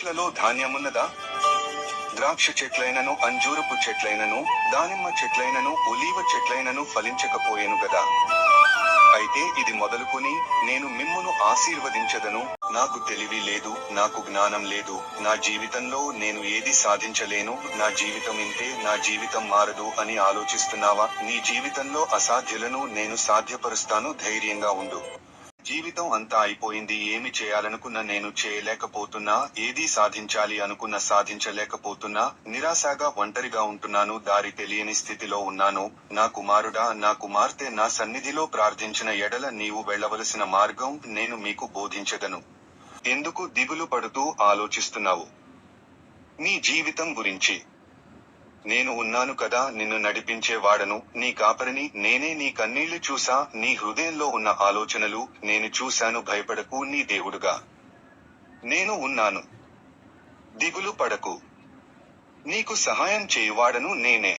చెట్లలో ధాన్యమున్నదా? ద్రాక్ష చెట్లైనను అంజూరపు చెట్లైనను దానిమ్మ చెట్లైనను ఒలీవ చెట్లైనను ఫలించకపోయెను గదా. అయితే ఇది మొదలుకొని నేను మిమ్మును ఆశీర్వదించదను. నాకు తెలివి లేదు, నాకు జ్ఞానం లేదు, నా జీవితంలో నేను ఏది సాధించలేను, నా జీవితం ఇంతే, నా జీవితం మారదు అని ఆలోచిస్తున్నావా? నీ జీవితంలో అసాధ్యులను నేను సాధ్యపరుస్తాను, ధైర్యంగా ఉండు. జీవితం అంతా అయిపోయింది, ఏమి చేయాలనుకున్న నేను చేయలేకపోతున్నా, ఏదీ సాధించాలి అనుకున్న సాధించలేకపోతున్నా, నిరాశగా ఒంటరిగా ఉంటున్నాను, దారి తెలియని స్థితిలో ఉన్నాను. నా కుమారుడా, నా కుమార్తె, నా సన్నిధిలో ప్రార్థించిన ఎడల నీవు వెళ్ళవలసిన మార్గం నేను మీకు బోధించెదను. ఎందుకు దిగులు పడుతూ ఆలోచిస్తున్నావు నీ జీవితం గురించి? నేను ఉన్నాను కదా, నిన్ను నడిపించే వాడను, నీ కాపరిని నేనే. నీ కన్నీళ్లు చూసా, నీ హృదయంలో ఉన్న ఆలోచనలు నేను చూశాను. భయపడకు, నీ దేవుడుగా నేను ఉన్నాను. దిగులు పడకు, నీకు సహాయం చేయువాడను నేనే.